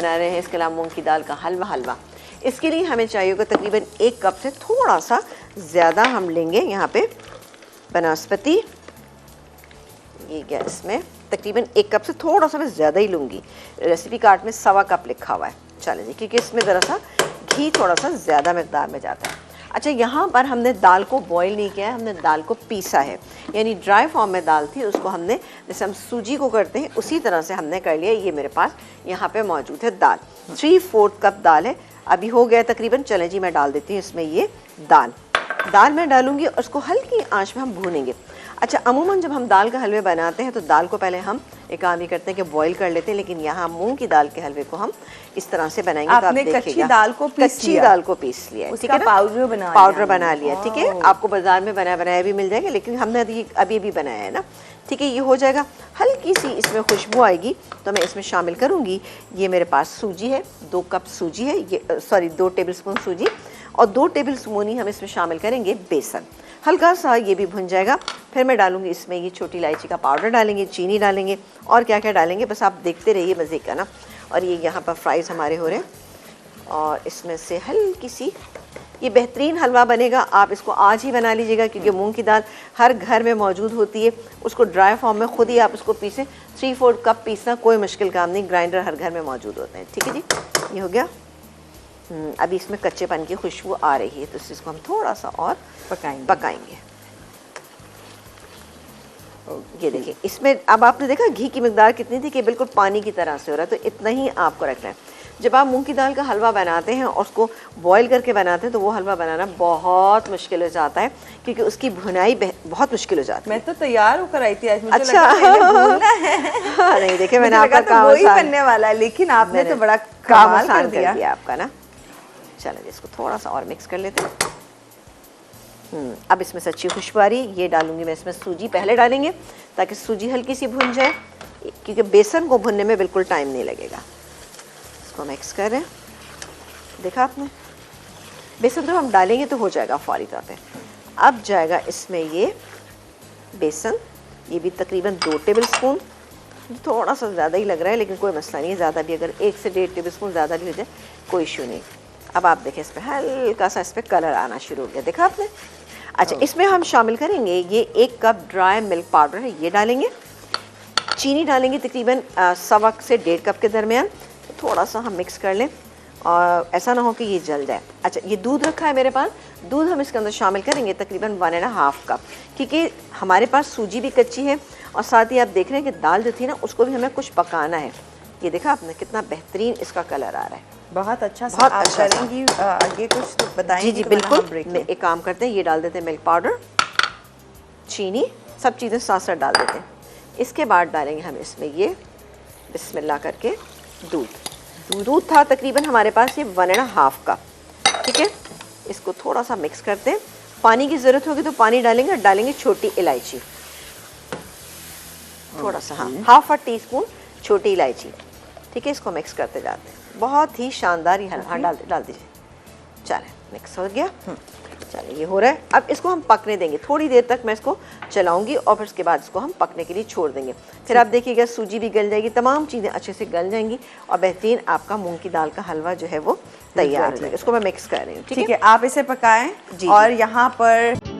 बना रहे हैं इसके अलावा मूंग की दाल का हलवा। इसके लिए हमें चाहिए होगा तकरीबन 1 कप से थोड़ा सा ज़्यादा हम लेंगे यहाँ पे बनस्पति। ये गैस में तकरीबन 1 कप से थोड़ा सा मैं ज़्यादा ही लूँगी, रेसिपी कार्ड में 1.25 कप लिखा हुआ है। चलें जी, क्योंकि इसमें ज़रा सा घी थोड़ा सा ज़्यादा मकदार में जाता है। अच्छा, यहाँ पर हमने दाल को बॉईल नहीं किया है, हमने दाल को पीसा है, यानी ड्राई फॉर्म में दाल थी, उसको हमने जैसे हम सूजी को करते हैं उसी तरह से हमने कर लिया। ये मेरे पास यहाँ पे मौजूद है दाल, 3/4 कप दाल है, अभी हो गया तकरीबन। चलें जी, मैं डाल देती हूँ इसमें ये दाल मैं डालूँगी और उसको हल्की आँच में हम भूनेंगे। अच्छा, अमूमन जब हम दाल का हलवे बनाते हैं तो दाल को पहले हम एक काम ही करते हैं कि बॉईल कर लेते हैं, लेकिन यहाँ मूंग की दाल के हलवे को हम इस तरह से बनाएंगे। आपने तो आप कच्ची दाल को पीस लिया, ठीक है ना, पाउडर बना लिया। ठीक है, आपको बाजार में बनाया भी मिल जाएगा, लेकिन हमने अभी बनाया है ना। ठीक है, ये हो जाएगा। हल्की सी इसमें खुशबू आएगी तो मैं इसमें शामिल करूँगी, ये मेरे पास सूजी है, 2 कप सूजी है, ये 2 टेबलस्पून सूजी, और 2 टेबलस्पून ही हम इसमें शामिल करेंगे बेसन। हल्का सा ये भी भुन जाएगा, फिर मैं डालूंगी इसमें ये छोटी इलायची का पाउडर डालेंगे, चीनी डालेंगे, और क्या क्या डालेंगे बस आप देखते रहिए, मज़े का ना। और ये यहाँ पर फ्राइज़ हमारे हो रहे हैं, और इसमें से हल्की सी, ये बेहतरीन हलवा बनेगा। आप इसको आज ही बना लीजिएगा, क्योंकि मूंग की दाल हर घर में मौजूद होती है, उसको ड्राई फॉर्म में खुद ही आप उसको पीसें। 3/4 कप पीसना कोई मुश्किल काम नहीं, ग्राइंडर हर घर में मौजूद होते हैं। ठीक है जी, ये हो गया। अभी इसमें कच्चेपन की खुशबू आ रही है, तो इसको हम थोड़ा सा और पकाएंगे। ये देखिए, इसमें अब आपने देखा घी की मिकदार कितनी थी कि बिल्कुल पानी की तरह से हो रहा है, तो इतना ही आपको रखना है। जब आप मूंग की दाल का हलवा बनाते हैं और उसको बॉईल करके बनाते हैं तो वो हलवा बनाना बहुत मुश्किल हो जाता है, क्योंकि उसकी भुनाई बहुत मुश्किल हो जाती है। मैं तो तैयार होकर आई थी आज, मुझे अच्छा लगा भूलना है। हाँ, नहीं देखे, मैंने आपका काम वही बनने वाला है, लेकिन आपने तो बड़ा काम आसान कर दिया आपका ना। चलो, इसको थोड़ा सा और मिक्स कर लेते हैं। अब इसमें से अच्छी खुशबू आ रही है। ये डालूंगी मैं इसमें सूजी, पहले डालेंगे ताकि सूजी हल्की सी भुन जाए, क्योंकि बेसन को भुनने में बिल्कुल टाइम नहीं लगेगा। इसको मिक्स कर रहे हैं, देखा आपने, बेसन तो हम डालेंगे तो हो जाएगा फौरी तौर पे। अब जाएगा इसमें ये बेसन, ये भी तकरीबन 2 टेबलस्पून, थोड़ा सा ज़्यादा ही लग रहा है, लेकिन कोई मसला नहीं है, ज़्यादा भी अगर 1 से 1.5 टेबलस्पून ज़्यादा भी हो जाए कोई इशू नहीं। अब आप देखें, इस पर हल्का सा इस पर कलर आना शुरू हो गया, देखा आपने। अच्छा, इसमें हम शामिल करेंगे ये 1 कप ड्राई मिल्क पाउडर है, ये डालेंगे। चीनी डालेंगे तकरीबन 1.25 से 1.5 कप के दरमियान। थोड़ा सा हम मिक्स कर लें, और ऐसा ना हो कि ये जल जाए। अच्छा, ये दूध रखा है मेरे पास, दूध हम इसके अंदर शामिल करेंगे तकरीबन 1.5 कप, क्योंकि हमारे पास सूजी भी कच्ची है, और साथ ही आप देख रहे हैं कि दाल जो थी ना उसको भी हमें कुछ पकाना है। ये देखा आपने कितना बेहतरीन इसका कलर आ रहा है, बहुत अच्छा। बहुत अच्छा करेंगी आगे कुछ तो बताएंगे। जी बिल्कुल। मैं एक काम करते हैं, ये डाल देते हैं मिल्क पाउडर, चीनी, सब चीज़ें साथ साथ डाल देते हैं। इसके बाद डालेंगे हम इसमें ये बिस्मिल्लाह करके दूध था तकरीबन हमारे पास ये 1.5 कप। ठीक है, इसको थोड़ा सा मिक्स करते हैं। पानी की ज़रूरत होगी तो पानी डालेंगे, और डालेंगे छोटी इलायची थोड़ा सा, हाँ, 1/2 टीस्पून छोटी इलायची। ठीक है, इसको मिक्स करते जाते हैं, बहुत ही शानदार ये हलवा। डाल दीजिए। चलें, मिक्स हो गया। चलिए, ये हो रहा है। अब इसको हम पकने देंगे, थोड़ी देर तक मैं इसको चलाऊंगी, और फिर उसके बाद इसको हम पकने के लिए छोड़ देंगे। फिर आप देखिएगा सूजी भी गल जाएगी, तमाम चीज़ें अच्छे से गल जाएंगी, और बेहतरीन आपका मूंग की दाल का हलवा जो है वो तैयार हो जाएगा। इसको मैं मिक्स कर रही हूँ। ठीक है, आप इसे पकाएं। और यहाँ पर